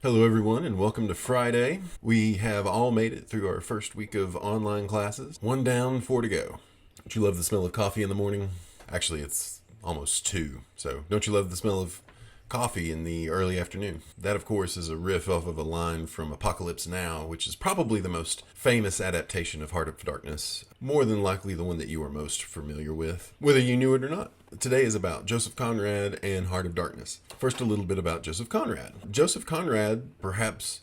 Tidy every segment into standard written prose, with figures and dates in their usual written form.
Hello, everyone, and welcome to Friday. We have all made it through our first week of online classes. One down, four to go. Don't you love the smell of coffee in the morning? Actually, it's almost two, so don't you love the smell of coffee in the early afternoon? That, of course, is a riff off of a line from Apocalypse Now, which is probably the most famous adaptation of Heart of Darkness, more than likely the one that you are most familiar with, whether you knew it or not. Today is about Joseph Conrad and Heart of Darkness. First, a little bit about Joseph Conrad. Joseph Conrad, perhaps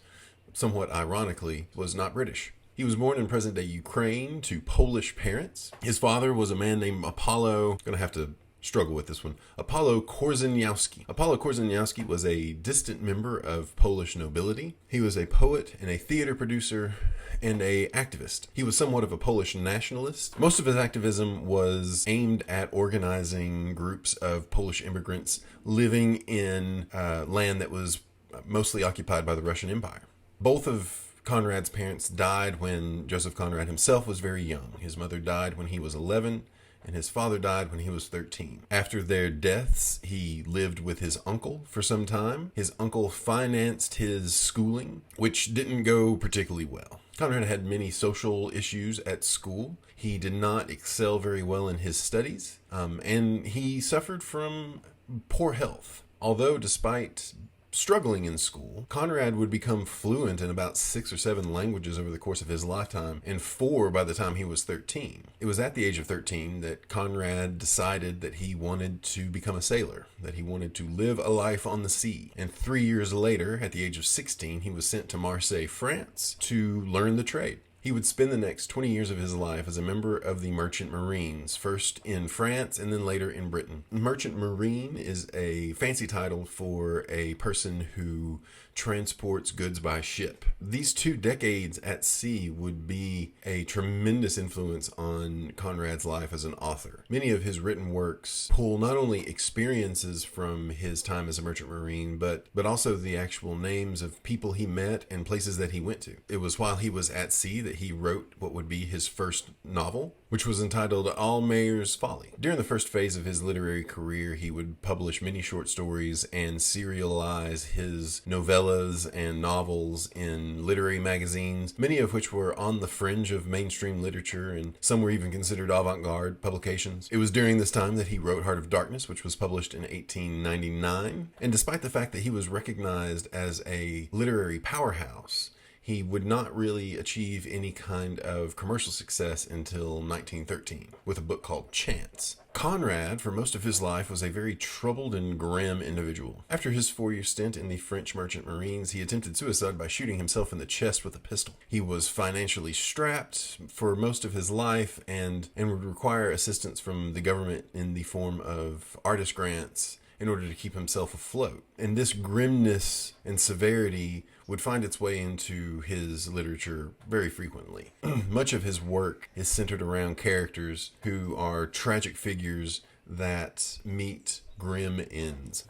somewhat ironically, was not British. He was born in present-day Ukraine to Polish parents. His father was a man named Apollo. Gonna have to struggle with this one. Apollo Korzeniowski. Apollo Korzeniowski was a distant member of Polish nobility. He was a poet and a theater producer and a activist. He was somewhat of a Polish nationalist. Most of his activism was aimed at organizing groups of Polish immigrants living in land that was mostly occupied by the Russian Empire. Both of Conrad's parents died when Joseph Conrad himself was very young. His mother died when he was 11, and his father died when he was 13. After their deaths, he lived with his uncle for some time. His uncle financed his schooling, which didn't go particularly well. Conrad had many social issues at school. He did not excel very well in his studies, and he suffered from poor health. Although, despite struggling in school, Conrad would become fluent in about 6 or 7 languages over the course of his lifetime, and 4 by the time he was 13. It was at the age of 13 that Conrad decided that he wanted to become a sailor, that he wanted to live a life on the sea. And 3 years later, at the age of 16, he was sent to Marseille, France, to learn the trade. He would spend the next 20 years of his life as a member of the Merchant Marines, first in France and then later in Britain. Merchant Marine is a fancy title for a person who transports goods by ship. These 2 decades at sea would be a tremendous influence on Conrad's life as an author. Many of his written works pull not only experiences from his time as a merchant marine, but also the actual names of people he met and places that he went to. It was while he was at sea that he wrote what would be his first novel, which was entitled Almayer's Folly. During the first phase of his literary career, he would publish many short stories and serialize his novellas and novels in literary magazines, many of which were on the fringe of mainstream literature, and some were even considered avant-garde publications. It was during this time that he wrote Heart of Darkness, which was published in 1899, and despite the fact that he was recognized as a literary powerhouse, he would not really achieve any kind of commercial success until 1913 with a book called Chance. Conrad, for most of his life, was a very troubled and grim individual. After his 4-year stint in the French Merchant Marines, he attempted suicide by shooting himself in the chest with a pistol. He was financially strapped for most of his life and would require assistance from the government in the form of artist grants in order to keep himself afloat. And this grimness and severity would find its way into his literature very frequently. Much of his work is centered around characters who are tragic figures that meet grim ends.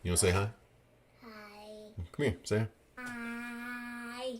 You want to say hi? Hi. Come here, say hi. Hi.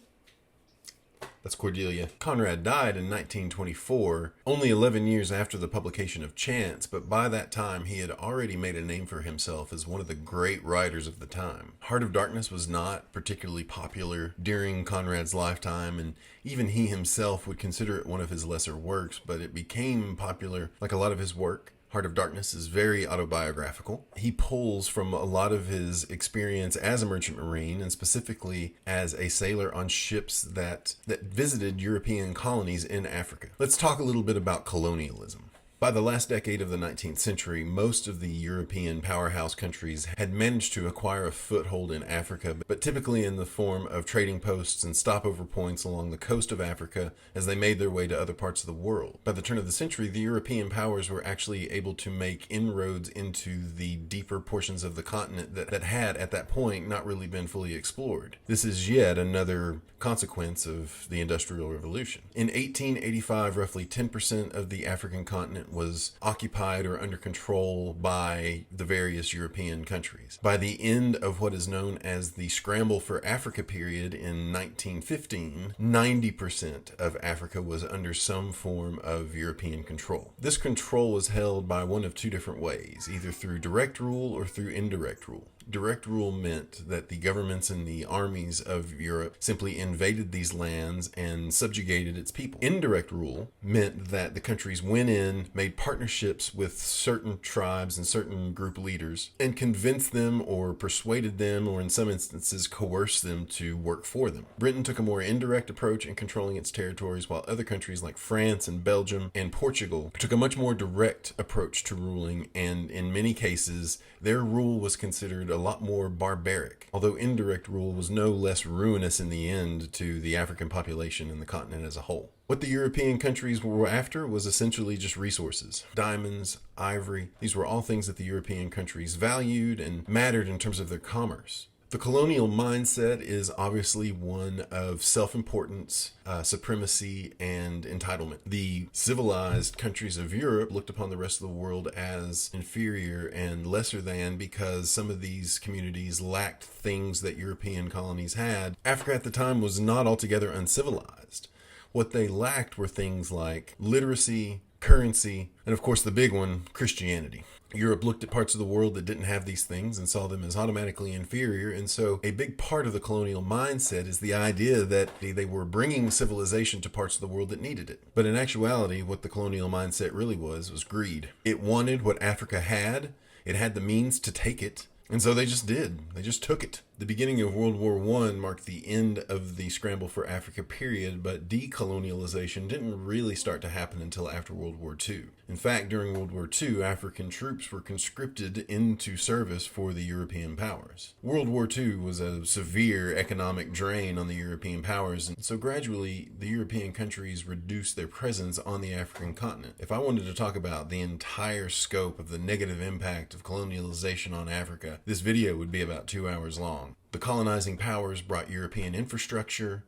That's Cordelia. Conrad died in 1924, only 11 years after the publication of Chance, but by that time he had already made a name for himself as one of the great writers of the time. Heart of Darkness was not particularly popular during Conrad's lifetime, and even he himself would consider it one of his lesser works, but it became popular like a lot of his work. Heart of Darkness is very autobiographical. He pulls from a lot of his experience as a merchant marine, and specifically as a sailor on ships that visited European colonies in Africa. Let's talk a little bit about colonialism. By the last decade of the 19th century, most of the European powerhouse countries had managed to acquire a foothold in Africa, but typically in the form of trading posts and stopover points along the coast of Africa as they made their way to other parts of the world. By the turn of the century, the European powers were actually able to make inroads into the deeper portions of the continent that had, at that point, not really been fully explored. This is yet another consequence of the Industrial Revolution. In 1885, roughly 10% of the African continent was occupied or under control by the various European countries. By the end of what is known as the Scramble for Africa period in 1915, 90% of Africa was under some form of European control. This control was held by one of two different ways, either through direct rule or through indirect rule. Direct rule meant that the governments and the armies of Europe simply invaded these lands and subjugated its people. Indirect rule meant that the countries went in, made partnerships with certain tribes and certain group leaders, and convinced them or persuaded them, or in some instances coerced them to work for them. Britain took a more indirect approach in controlling its territories, while other countries like France and Belgium and Portugal took a much more direct approach to ruling, and in many cases their rule was considered a lot more barbaric, although indirect rule was no less ruinous in the end to the African population and the continent as a whole. What the European countries were after was essentially just resources. Diamonds, ivory, these were all things that the European countries valued and mattered in terms of their commerce. The colonial mindset is obviously one of self-importance, supremacy, and entitlement. The civilized countries of Europe looked upon the rest of the world as inferior and lesser than because some of these communities lacked things that European colonies had. Africa at the time was not altogether uncivilized. What they lacked were things like literacy, currency, and of course the big one, Christianity. Europe looked at parts of the world that didn't have these things and saw them as automatically inferior, and so a big part of the colonial mindset is the idea that they were bringing civilization to parts of the world that needed it. But in actuality, what the colonial mindset really was greed. It wanted what Africa had, it had the means to take it, and so they just did. They just took it. The beginning of World War I marked the end of the scramble for Africa period, but decolonialization didn't really start to happen until after World War II. In fact, during World War II, African troops were conscripted into service for the European powers. World War II was a severe economic drain on the European powers, and so gradually the European countries reduced their presence on the African continent. If I wanted to talk about the entire scope of the negative impact of colonialization on Africa, this video would be about 2 hours long. The colonizing powers brought European infrastructure,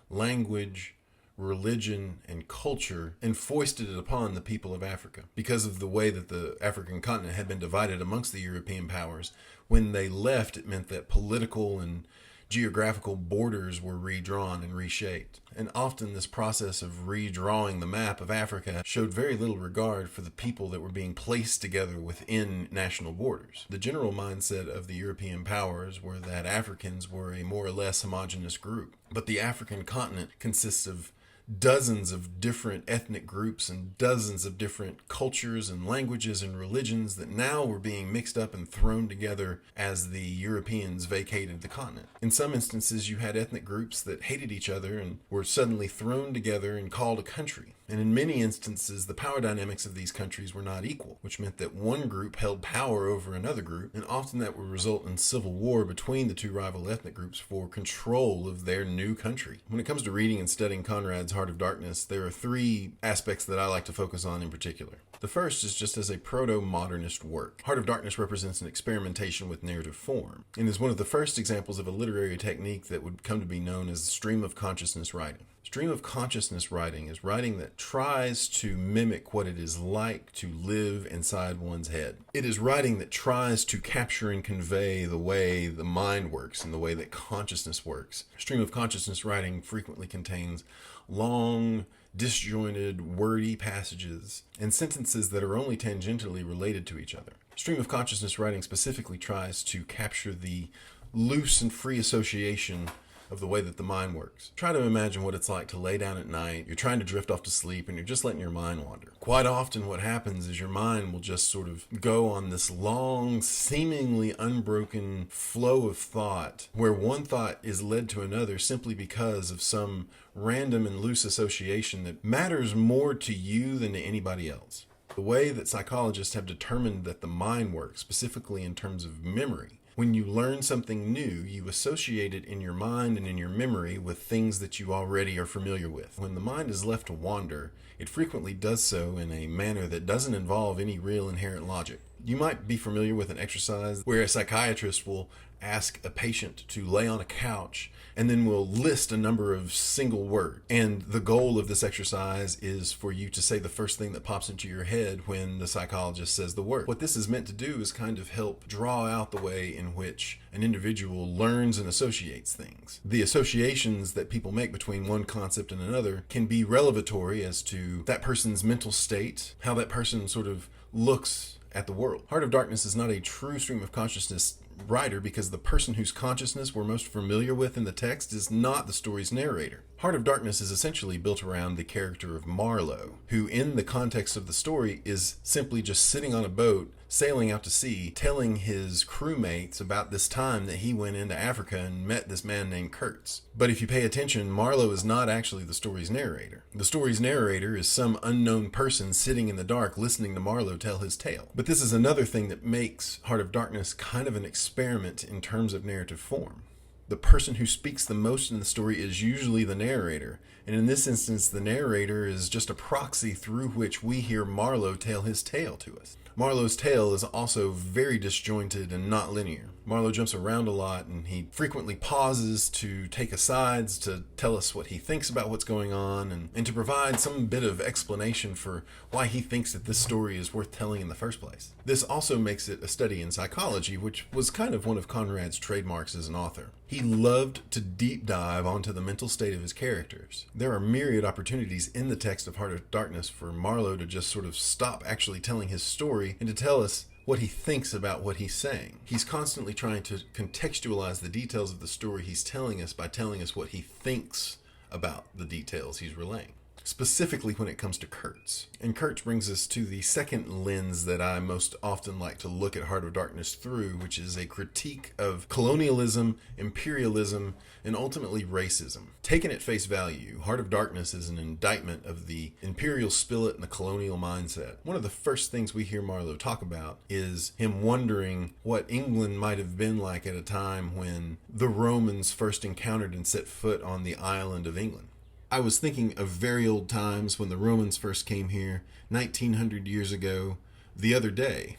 language, religion, and culture and foisted it upon the people of Africa. Because of the way that the African continent had been divided amongst the European powers, when they left, it meant that political and geographical borders were redrawn and reshaped. And often this process of redrawing the map of Africa showed very little regard for the people that were being placed together within national borders. The general mindset of the European powers were that Africans were a more or less homogeneous group. But the African continent consists of dozens of different ethnic groups and dozens of different cultures and languages and religions that now were being mixed up and thrown together as the Europeans vacated the continent. In some instances, you had ethnic groups that hated each other and were suddenly thrown together and called a country. And in many instances, the power dynamics of these countries were not equal, which meant that one group held power over another group, and often that would result in civil war between the two rival ethnic groups for control of their new country. When it comes to reading and studying Conrad's Heart of Darkness, there are 3 aspects that I like to focus on in particular. The first is just as a proto-modernist work. Heart of Darkness represents an experimentation with narrative form, and is one of the first examples of a literary technique that would come to be known as stream of consciousness writing. Stream of consciousness writing is writing that tries to mimic what it is like to live inside one's head. It is writing that tries to capture and convey the way the mind works and the way that consciousness works. Stream of consciousness writing frequently contains long, disjointed, wordy passages and sentences that are only tangentially related to each other. Stream of consciousness writing specifically tries to capture the loose and free association of the way that the mind works. Try to imagine what it's like to lay down at night, you're trying to drift off to sleep, and you're just letting your mind wander. Quite often what happens is your mind will just sort of go on this long, seemingly unbroken flow of thought, where one thought is led to another simply because of some random and loose association that matters more to you than to anybody else. The way that psychologists have determined that the mind works, specifically in terms of memory, when you learn something new, you associate it in your mind and in your memory with things that you already are familiar with. When the mind is left to wander, it frequently does so in a manner that doesn't involve any real inherent logic. You might be familiar with an exercise where a psychiatrist will ask a patient to lay on a couch and then will list a number of single words. And the goal of this exercise is for you to say the first thing that pops into your head when the psychologist says the word. What this is meant to do is kind of help draw out the way in which an individual learns and associates things. The associations that people make between one concept and another can be revelatory as to that person's mental state, how that person sort of looks at the world. Heart of Darkness is not a true stream of consciousness writer because the person whose consciousness we're most familiar with in the text is not the story's narrator. Heart of Darkness is essentially built around the character of Marlowe, who in the context of the story is simply just sitting on a boat, sailing out to sea, telling his crewmates about this time that he went into Africa and met this man named Kurtz. But if you pay attention, Marlowe is not actually the story's narrator. The story's narrator is some unknown person sitting in the dark listening to Marlowe tell his tale. But this is another thing that makes Heart of Darkness kind of an experiment in terms of narrative form. The person who speaks the most in the story is usually the narrator, and in this instance the narrator is just a proxy through which we hear Marlowe tell his tale to us. Marlowe's tale is also very disjointed and not linear. Marlowe jumps around a lot, and he frequently pauses to take asides to tell us what he thinks about what's going on and to provide some bit of explanation for why he thinks that this story is worth telling in the first place. This also makes it a study in psychology, which was kind of one of Conrad's trademarks as an author. He loved to deep dive onto the mental state of his characters. There are myriad opportunities in the text of Heart of Darkness for Marlowe to just sort of stop actually telling his story and to tell us what he thinks about what he's saying. He's constantly trying to contextualize the details of the story he's telling us by telling us what he thinks about the details he's relaying. Specifically when it comes to Kurtz. And Kurtz brings us to the second lens that I most often like to look at Heart of Darkness through, which is a critique of colonialism, imperialism, and ultimately racism. Taken at face value, Heart of Darkness is an indictment of the imperial spirit and the colonial mindset. One of the first things we hear Marlowe talk about is him wondering what England might have been like at a time when the Romans first encountered and set foot on the island of England. I was thinking of very old times when the Romans first came here, 1900 years ago, the other day.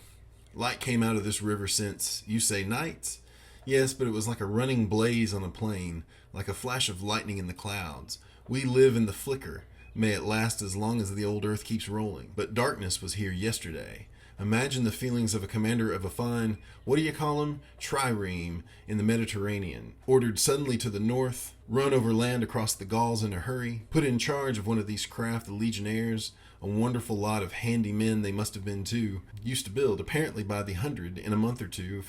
Light came out of this river since, you say nights? Yes, but it was like a running blaze on a plain, like a flash of lightning in the clouds. We live in the flicker. May it last as long as the old earth keeps rolling. But darkness was here yesterday. Imagine the feelings of a commander of a fine, what do you call 'em? Trireme in the Mediterranean, ordered suddenly to the north, run over land across the Gauls in a hurry, put in charge of one of these craft the legionnaires, a wonderful lot of handy men they must have been too, used to build, apparently by the hundred, in a month or two,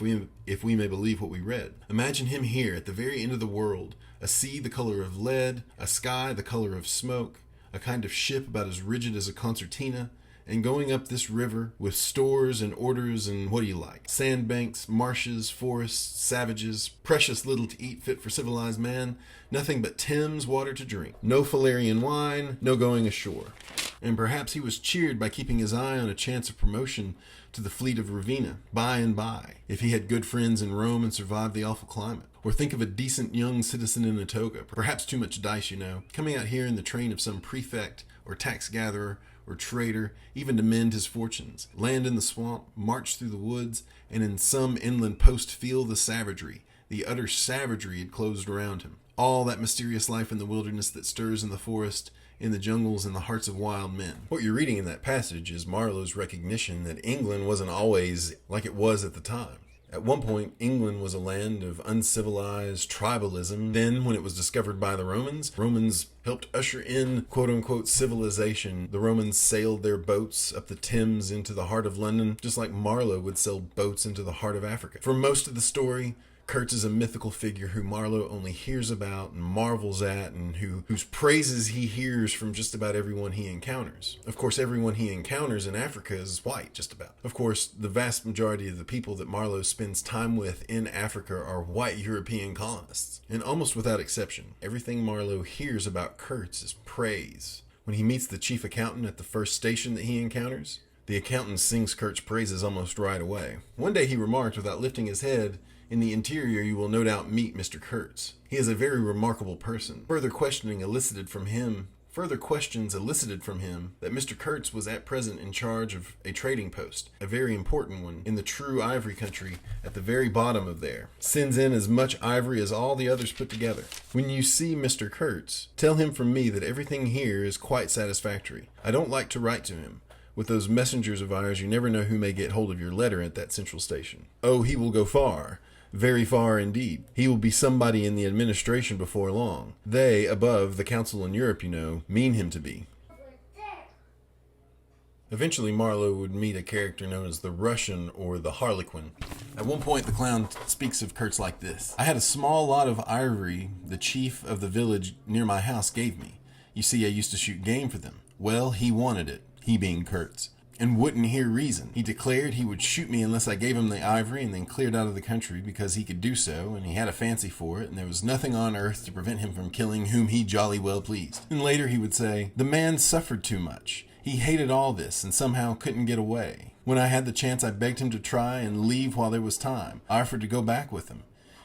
if we may believe what we read. Imagine him here at the very end of the world, a sea the color of lead, a sky the color of smoke, a kind of ship about as rigid as a concertina, and going up this river with stores and orders and what do you like? Sandbanks, marshes, forests, savages, precious little to eat fit for civilized man, nothing but Thames water to drink. No Falerian wine, no going ashore. And perhaps he was cheered by keeping his eye on a chance of promotion to the fleet of Ravenna, by and by, if he had good friends in Rome and survived the awful climate. Or think of a decent young citizen in a toga, perhaps too much dice, you know, coming out here in the train of some prefect or tax gatherer or trader, even to mend his fortunes, land in the swamp, march through the woods, and in some inland post feel the savagery, the utter savagery had closed around him. All that mysterious life in the wilderness that stirs in the forest, in the jungles, in the hearts of wild men. What you're reading in that passage is Marlowe's recognition that England wasn't always like it was at the time. At one point, England was a land of uncivilized tribalism. Then, when it was discovered by the Romans helped usher in quote-unquote civilization. The Romans sailed their boats up the Thames into the heart of London, just like Marlowe would sail boats into the heart of Africa. For most of the story, Kurtz is a mythical figure who Marlowe only hears about and marvels at, and whose praises he hears from just about everyone he encounters. Of course, everyone he encounters in Africa is white, just about. Of course, the vast majority of the people that Marlowe spends time with in Africa are white European colonists. And almost without exception, everything Marlowe hears about Kurtz is praise. When he meets the chief accountant at the first station that he encounters, the accountant sings Kurt's praises almost right away. One day he remarked, without lifting his head, "In the interior you will no doubt meet Mr. Kurtz. He is a very remarkable person." Further questions elicited from him that Mr. Kurtz was at present in charge of a trading post, a very important one, in the true ivory country at the very bottom of there. Sends in as much ivory as all the others put together. When you see Mr. Kurtz, tell him from me that everything here is quite satisfactory. I don't like to write to him. With those messengers of ours, you never know who may get hold of your letter at that central station. Oh, he will go far. Very far indeed. He will be somebody in the administration before long. They, above, the council in Europe, you know, mean him to be. Eventually, Marlowe would meet a character known as the Russian or the Harlequin. At one point, the clown speaks of Kurtz like this. I had a small lot of ivory the chief of the village near my house gave me. You see, I used to shoot game for them. Well, he wanted it, he being Kurtz, and wouldn't hear reason. He declared he would shoot me unless I gave him the ivory, and then cleared out of the country because he could do so, and he had a fancy for it, and there was nothing on earth to prevent him from killing whom he jolly well pleased. And later he would say, the man suffered too much. He hated all this and somehow couldn't get away. When I had the chance, I begged him to try and leave while there was time. I offered to go back with him.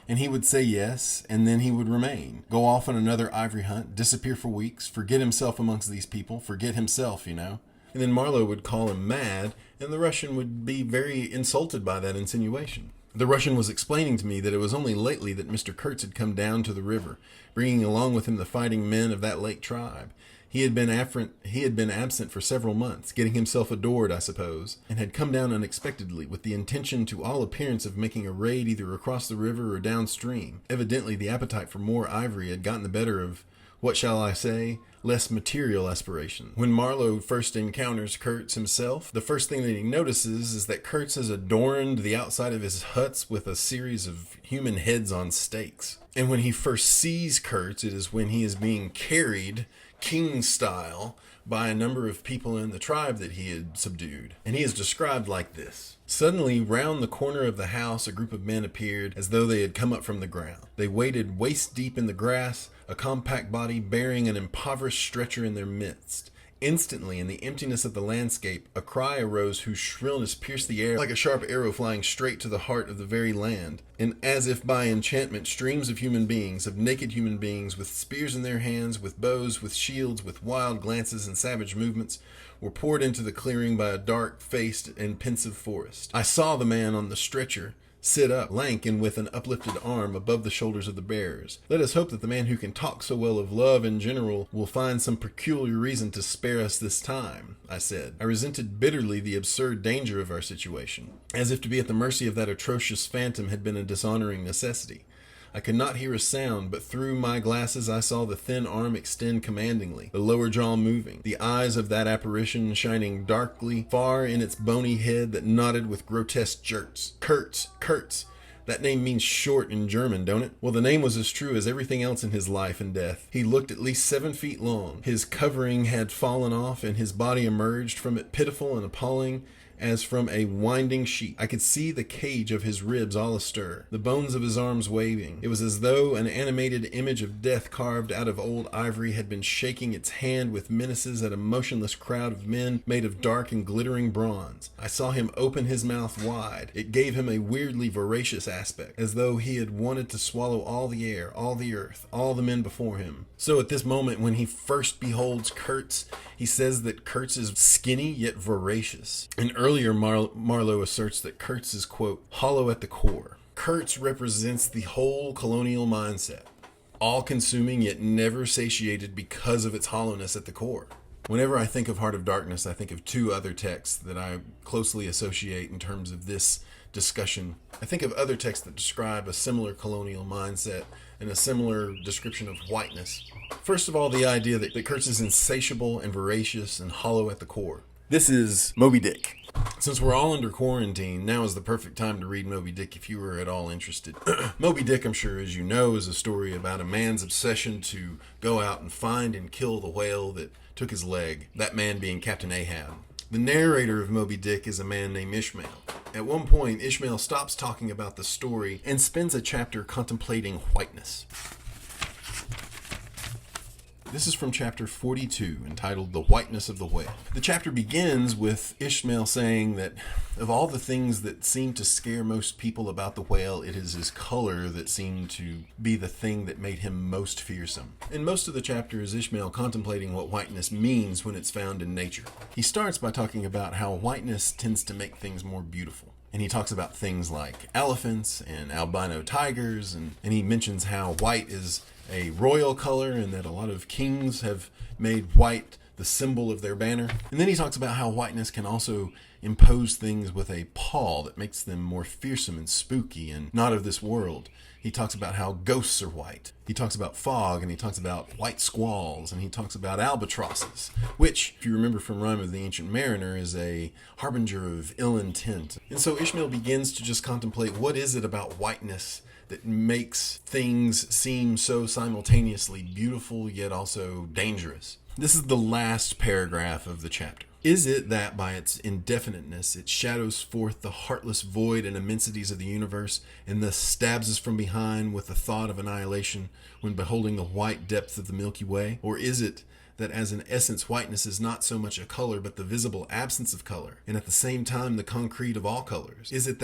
And he would say yes, and then he would remain. Go off on another ivory hunt, disappear for weeks, forget himself amongst these people, forget himself, you know. And then Marlowe would call him mad, and the Russian would be very insulted by that insinuation. The Russian was explaining to me that it was only lately that Mr. Kurtz had come down to the river, bringing along with him the fighting men of that lake tribe. He had been absent for several months, getting himself adored, I suppose, and had come down unexpectedly with the intention to all appearance of making a raid either across the river or downstream. Evidently the appetite for more ivory had gotten the better of, what shall I say, less material aspirations. When Marlowe first encounters Kurtz himself, the first thing that he notices is that Kurtz has adorned the outside of his huts with a series of human heads on stakes. And when he first sees Kurtz, it is when he is being carried king style by a number of people in the tribe that he had subdued. And he is described like this. Suddenly, round the corner of the house, a group of men appeared as though they had come up from the ground. They waded waist deep in the grass, a compact body bearing an impoverished stretcher in their midst. Instantly, in the emptiness of the landscape, a cry arose whose shrillness pierced the air like a sharp arrow flying straight to the heart of the very land. And as if by enchantment, streams of human beings, of naked human beings, with spears in their hands, with bows, with shields, with wild glances and savage movements, were poured into the clearing by a dark-faced and pensive forest. I saw the man on the stretcher sit up, lank and with an uplifted arm above the shoulders of the bearers. Let us hope that the man who can talk so well of love in general will find some peculiar reason to spare us this time, I said. I resented bitterly the absurd danger of our situation, as if to be at the mercy of that atrocious phantom had been a dishonoring necessity. I could not hear a sound, but through my glasses I saw the thin arm extend commandingly, the lower jaw moving, the eyes of that apparition shining darkly far in its bony head that nodded with grotesque jerks. Kurtz. That name means short in German, don't it? Well, the name was as true as everything else in his life and death. He looked at least 7 feet long. His covering had fallen off, and his body emerged from it pitiful and appalling as from a winding sheet. I could see the cage of his ribs all astir, the bones of his arms waving. It was as though an animated image of death carved out of old ivory had been shaking its hand with menaces at a motionless crowd of men made of dark and glittering bronze. I saw him open his mouth wide. It gave him a weirdly voracious aspect, as though he had wanted to swallow all the air, all the earth, all the men before him. So at this moment, when he first beholds Kurtz, he says that Kurtz is skinny yet voracious. And earlier, Marlowe asserts that Kurtz is, quote, hollow at the core. Kurtz represents the whole colonial mindset, all-consuming yet never satiated because of its hollowness at the core. Whenever I think of Heart of Darkness, I think of 2 other texts that I closely associate in terms of this discussion. I think of other texts that describe a similar colonial mindset and a similar description of whiteness. First of all, the idea that Kurtz is insatiable and voracious and hollow at the core. This is Moby Dick. Since we're all under quarantine, now is the perfect time to read Moby Dick if you are at all interested. Moby Dick, I'm sure as you know, is a story about a man's obsession to go out and find and kill the whale that took his leg, that man being Captain Ahab. The narrator of Moby Dick is a man named Ishmael. At one point, Ishmael stops talking about the story and spends a chapter contemplating whiteness. This is from chapter 42, entitled The Whiteness of the Whale. The chapter begins with Ishmael saying that of all the things that seem to scare most people about the whale, it is his color that seemed to be the thing that made him most fearsome. In most of the chapter is Ishmael contemplating what whiteness means when it's found in nature. He starts by talking about how whiteness tends to make things more beautiful. And he talks about things like elephants and albino tigers, and he mentions how white is a royal color and that a lot of kings have made white the symbol of their banner. And then he talks about how whiteness can also impose things with a pall that makes them more fearsome and spooky and not of this world. He talks about how ghosts are white. He talks about fog, and he talks about white squalls, and he talks about albatrosses, which, if you remember from Rime of the Ancient Mariner, is a harbinger of ill intent. And so Ishmael begins to just contemplate, what is it about whiteness that makes things seem so simultaneously beautiful yet also dangerous? This is the last paragraph of the chapter. Is it that by its indefiniteness it shadows forth the heartless void and immensities of the universe, and thus stabs us from behind with the thought of annihilation when beholding the white depth of the Milky Way? Or is it that as an essence whiteness is not so much a color but the visible absence of color, and at the same time the concrete of all colors? Is it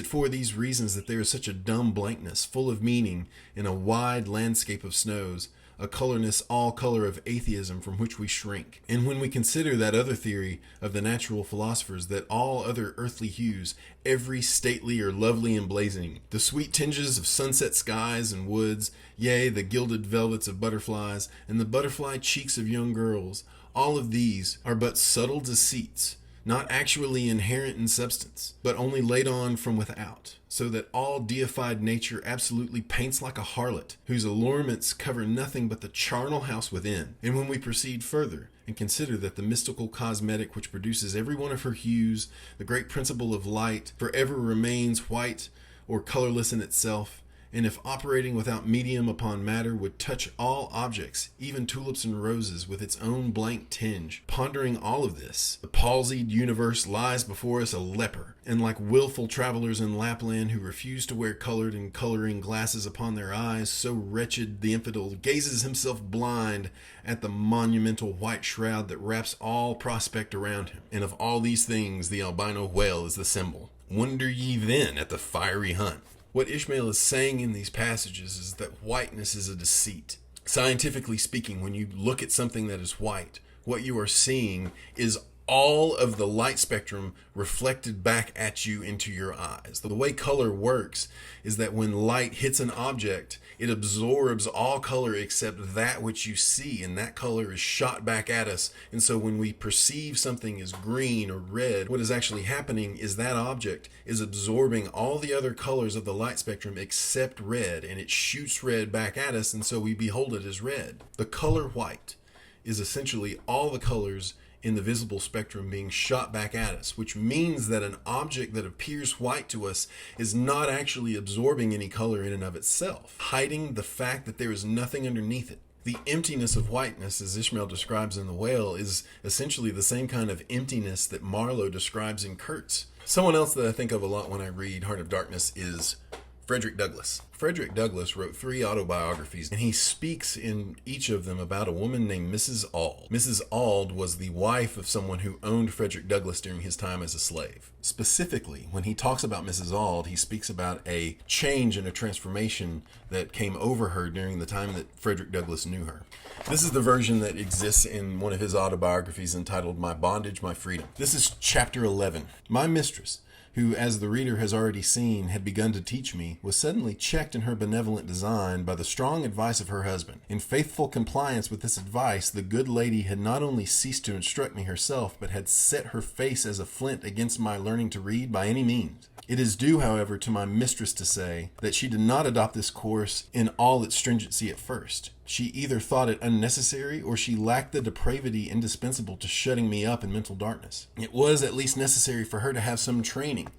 for these reasons that there is such a dumb blankness, full of meaning, in a wide landscape of snows, a colorness all color of atheism from which we shrink? And when we consider that other theory of the natural philosophers, that all other earthly hues, every stately or lovely emblazoning, the sweet tinges of sunset skies and woods, yea, the gilded velvets of butterflies, and the butterfly cheeks of young girls, all of these are but subtle deceits, not actually inherent in substance, but only laid on from without, so that all deified nature absolutely paints like a harlot, whose allurements cover nothing but the charnel house within. And when we proceed further, and consider that the mystical cosmetic which produces every one of her hues, the great principle of light, forever remains white or colorless in itself, and if operating without medium upon matter would touch all objects, even tulips and roses, with its own blank tinge. Pondering all of this, the palsied universe lies before us a leper, and like willful travelers in Lapland who refuse to wear colored and coloring glasses upon their eyes, so wretched the infidel gazes himself blind at the monumental white shroud that wraps all prospect around him. And of all these things the albino whale is the symbol. Wonder ye then at the fiery hunt? What Ishmael is saying in these passages is that whiteness is a deceit. Scientifically speaking, when you look at something that is white, what you are seeing is all of the light spectrum reflected back at you into your eyes. The way color works is that when light hits an object, it absorbs all color except that which you see, and that color is shot back at us. And so when we perceive something as green or red, what is actually happening is that object is absorbing all the other colors of the light spectrum except red, and it shoots red back at us, and so we behold it as red. The color white is essentially all the colors in the visible spectrum being shot back at us, which means that an object that appears white to us is not actually absorbing any color in and of itself, hiding the fact that there is nothing underneath it. The emptiness of whiteness, as Ishmael describes in The Whale, is essentially the same kind of emptiness that Marlowe describes in Kurtz. Someone else that I think of a lot when I read Heart of Darkness is Frederick Douglass. Frederick Douglass wrote 3 autobiographies, and he speaks in each of them about a woman named Mrs. Auld. Mrs. Auld was the wife of someone who owned Frederick Douglass during his time as a slave. Specifically, when he talks about Mrs. Auld, he speaks about a change and a transformation that came over her during the time that Frederick Douglass knew her. This is the version that exists in one of his autobiographies entitled My Bondage, My Freedom. This is chapter 11. My mistress, who, as the reader has already seen, had begun to teach me, was suddenly checked in her benevolent design by the strong advice of her husband. In faithful compliance with this advice, the good lady had not only ceased to instruct me herself, but had set her face as a flint against my learning to read by any means. It is due, however, to my mistress to say that she did not adopt this course in all its stringency at first. She either thought it unnecessary, or she lacked the depravity indispensable to shutting me up in mental darkness. It was at least necessary for her to have some training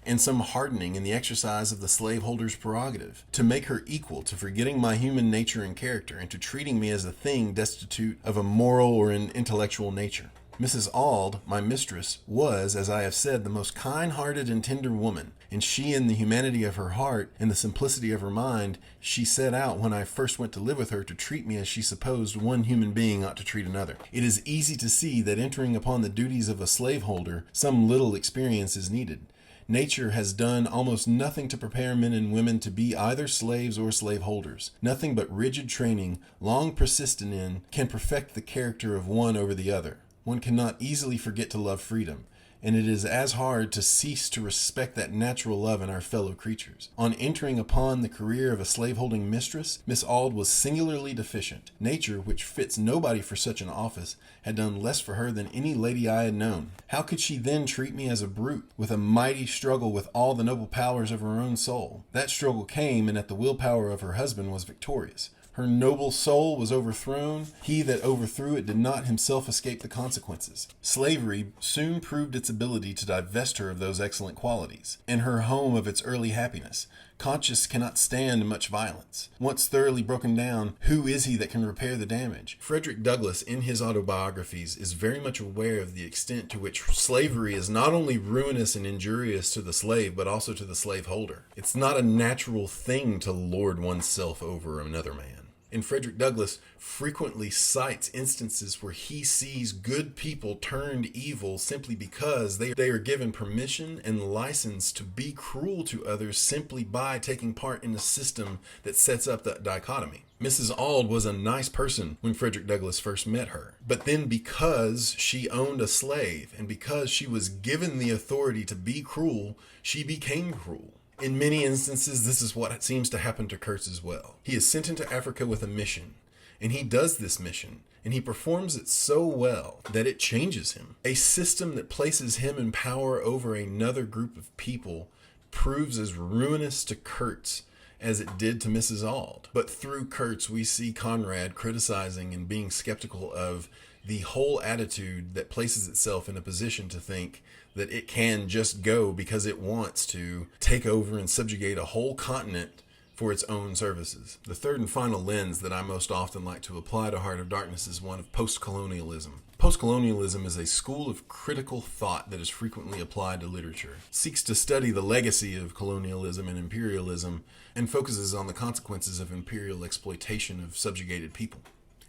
and some hardening in the exercise of the slaveholder's prerogative, to make her equal to forgetting my human nature and character, and to treating me as a thing destitute of a moral or an intellectual nature. Mrs. Auld, my mistress, was, as I have said, the most kind-hearted and tender woman, and she, in the humanity of her heart and the simplicity of her mind, she set out, when I first went to live with her, to treat me as she supposed one human being ought to treat another. It is easy to see that entering upon the duties of a slaveholder, some little experience is needed. Nature has done almost nothing to prepare men and women to be either slaves or slaveholders. Nothing but rigid training, long persistent in, can perfect the character of one over the other. One cannot easily forget to love freedom, and it is as hard to cease to respect that natural love in our fellow creatures. On entering upon the career of a slaveholding mistress, Miss Auld was singularly deficient. Nature, which fits nobody for such an office, had done less for her than any lady I had known. How could she then treat me as a brute, with a mighty struggle with all the noble powers of her own soul? That struggle came, and at the willpower of her husband was victorious. Her noble soul was overthrown. He that overthrew it did not himself escape the consequences. Slavery soon proved its ability to divest her of those excellent qualities, and her home of its early happiness. Conscience cannot stand much violence. Once thoroughly broken down, who is he that can repair the damage? Frederick Douglass, in his autobiographies, is very much aware of the extent to which slavery is not only ruinous and injurious to the slave, but also to the slaveholder. It's not a natural thing to lord oneself over another man. And Frederick Douglass frequently cites instances where he sees good people turned evil simply because they are given permission and license to be cruel to others simply by taking part in a system that sets up that dichotomy. Mrs. Auld was a nice person when Frederick Douglass first met her. But then because she owned a slave and because she was given the authority to be cruel, she became cruel. In many instances, this is what seems to happen to Kurtz as well. He is sent into Africa with a mission, and he does this mission, and he performs it so well that it changes him. A system that places him in power over another group of people proves as ruinous to Kurtz as it did to Mrs. Auld. But through Kurtz, we see Conrad criticizing and being skeptical of the whole attitude that places itself in a position to think that it can just go because it wants to take over and subjugate a whole continent for its own services. The third and final lens that I most often like to apply to Heart of Darkness is one of post-colonialism. Post-colonialism is a school of critical thought that is frequently applied to literature, seeks to study the legacy of colonialism and imperialism, and focuses on the consequences of imperial exploitation of subjugated people.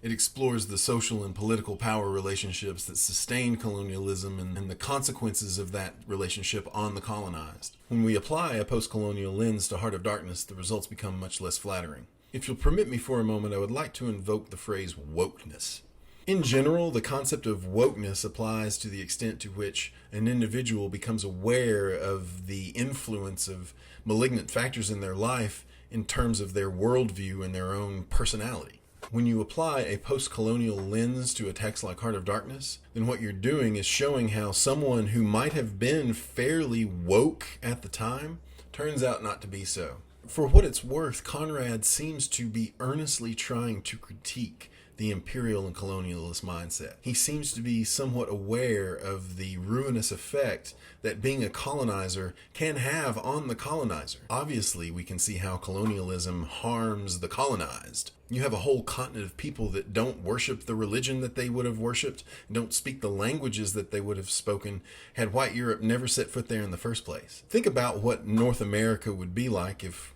It explores the social and political power relationships that sustain colonialism and the consequences of that relationship on the colonized. When we apply a post-colonial lens to Heart of Darkness, the results become much less flattering. If you'll permit me for a moment, I would like to invoke the phrase wokeness. In general, the concept of wokeness applies to the extent to which an individual becomes aware of the influence of malignant factors in their life in terms of their worldview and their own personality. When you apply a post-colonial lens to a text like Heart of Darkness, then what you're doing is showing how someone who might have been fairly woke at the time turns out not to be so. For what it's worth, Conrad seems to be earnestly trying to critique the imperial and colonialist mindset. He seems to be somewhat aware of the ruinous effect that being a colonizer can have on the colonizer. Obviously, we can see how colonialism harms the colonized. You have a whole continent of people that don't worship the religion that they would have worshipped, don't speak the languages that they would have spoken had white Europe never set foot there in the first place. Think about what North America would be like if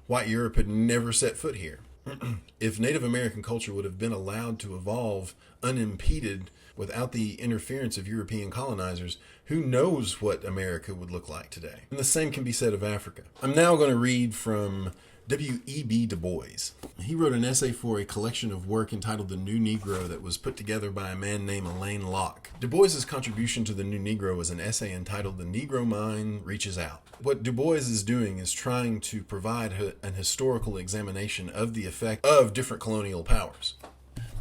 white Europe had never set foot here. If Native American culture would have been allowed to evolve unimpeded without the interference of European colonizers, who knows what America would look like today? And the same can be said of Africa. I'm now going to read from W.E.B. Du Bois. He wrote an essay for a collection of work entitled The New Negro that was put together by a man named Alain Locke. Du Bois's contribution to The New Negro was an essay entitled The Negro Mind Reaches Out. What Du Bois is doing is trying to provide an historical examination of the effect of different colonial powers.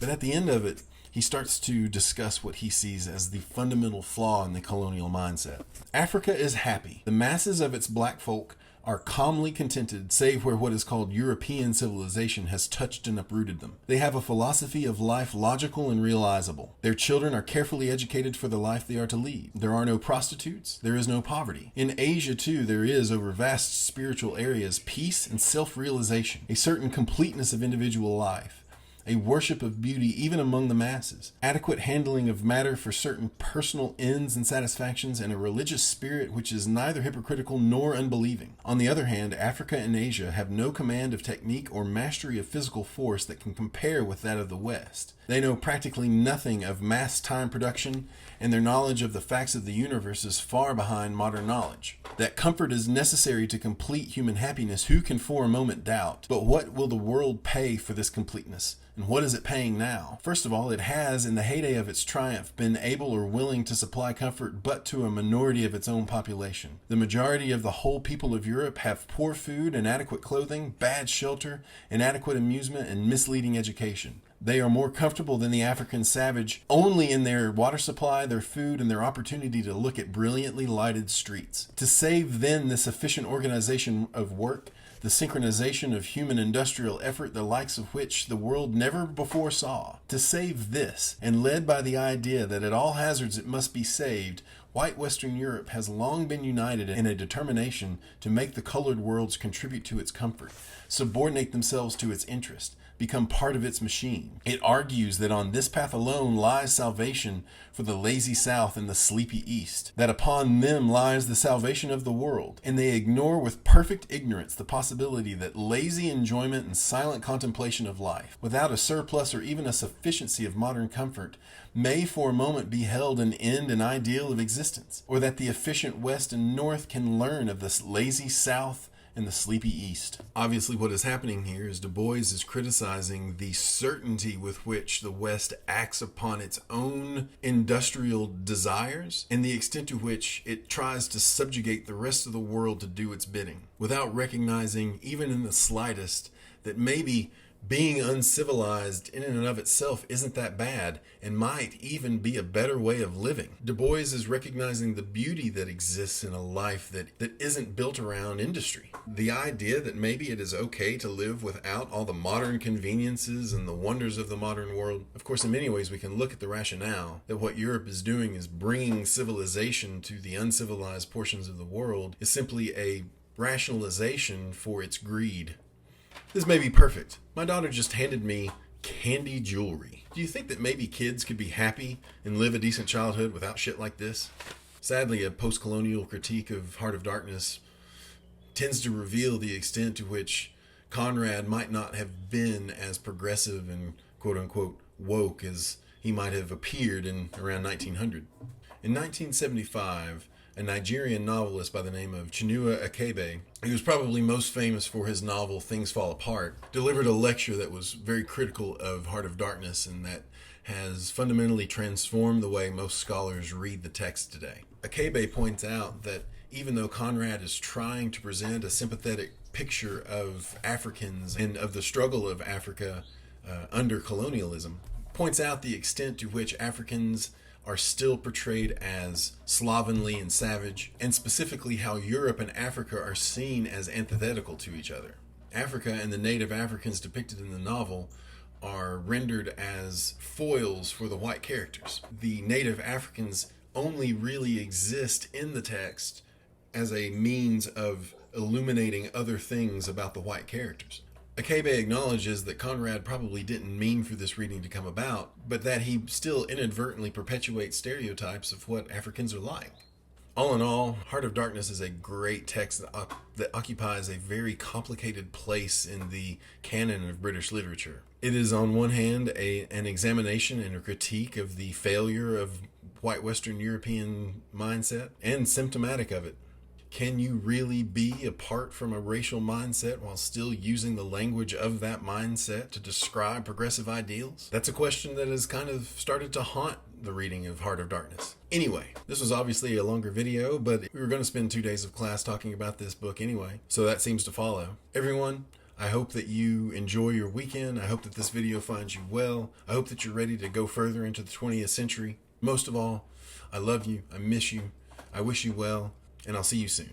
But at the end of it, he starts to discuss what he sees as the fundamental flaw in the colonial mindset. Africa is happy. The masses of its black folk are calmly contented, save where what is called European civilization has touched and uprooted them. They have a philosophy of life logical and realizable. Their children are carefully educated for the life they are to lead. There are no prostitutes. There is no poverty. In Asia, too, there is, over vast spiritual areas, peace and self-realization, a certain completeness of individual life, a worship of beauty even among the masses, adequate handling of matter for certain personal ends and satisfactions, and a religious spirit which is neither hypocritical nor unbelieving. On the other hand, Africa and Asia have no command of technique or mastery of physical force that can compare with that of the West. They know practically nothing of mass time production, and their knowledge of the facts of the universe is far behind modern knowledge. That comfort is necessary to complete human happiness, who can for a moment doubt? But what will the world pay for this completeness? And what is it paying now? First of all, it has, in the heyday of its triumph, been able or willing to supply comfort but to a minority of its own population. The majority of the whole people of Europe have poor food, inadequate clothing, bad shelter, inadequate amusement, and misleading education. They are more comfortable than the African savage only in their water supply, their food, and their opportunity to look at brilliantly lighted streets. To save then this efficient organization of work, the synchronization of human industrial effort, the likes of which the world never before saw. To save this, and led by the idea that at all hazards it must be saved, white Western Europe has long been united in a determination to make the colored worlds contribute to its comfort, subordinate themselves to its interest, become part of its machine. It argues that on this path alone lies salvation for the lazy South and the sleepy East, that upon them lies the salvation of the world, and they ignore with perfect ignorance the possibility that lazy enjoyment and silent contemplation of life, without a surplus or even a sufficiency of modern comfort, may for a moment be held an end and ideal of existence, or that the efficient West and North can learn of this lazy South and the sleepy East. Obviously, what is happening here is Du Bois is criticizing the certainty with which the West acts upon its own industrial desires and the extent to which it tries to subjugate the rest of the world to do its bidding, without recognizing, even in the slightest, that maybe being uncivilized in and of itself isn't that bad and might even be a better way of living. Du Bois is recognizing the beauty that exists in a life that isn't built around industry. The idea that maybe it is okay to live without all the modern conveniences and the wonders of the modern world. Of course, in many ways, we can look at the rationale that what Europe is doing is bringing civilization to the uncivilized portions of the world is simply a rationalization for its greed. This may be perfect. My daughter just handed me candy jewelry. Do you think that maybe kids could be happy and live a decent childhood without shit like this? Sadly, a post-colonial critique of Heart of Darkness tends to reveal the extent to which Conrad might not have been as progressive and quote-unquote woke as he might have appeared in around 1900. In 1975, a Nigerian novelist by the name of Chinua Achebe, who was probably most famous for his novel Things Fall Apart, delivered a lecture that was very critical of Heart of Darkness and that has fundamentally transformed the way most scholars read the text today. Achebe points out that even though Conrad is trying to present a sympathetic picture of Africans and of the struggle of Africa under colonialism, points out the extent to which Africans are still portrayed as slovenly and savage, and specifically how Europe and Africa are seen as antithetical to each other. Africa and the native Africans depicted in the novel are rendered as foils for the white characters. The native Africans only really exist in the text as a means of illuminating other things about the white characters. Achebe acknowledges that Conrad probably didn't mean for this reading to come about, but that he still inadvertently perpetuates stereotypes of what Africans are like. All in all, Heart of Darkness is a great text that occupies a very complicated place in the canon of British literature. It is on one hand an examination and a critique of the failure of white Western European mindset and symptomatic of it. Can you really be apart from a racial mindset while still using the language of that mindset to describe progressive ideals? That's a question that has kind of started to haunt the reading of Heart of Darkness. Anyway, this was obviously a longer video, but we were going to spend 2 days of class talking about this book anyway, so that seems to follow. Everyone, I hope that you enjoy your weekend. I hope that this video finds you well. I hope that you're ready to go further into the 20th century. Most of all, I love you. I miss you. I wish you well. And I'll see you soon.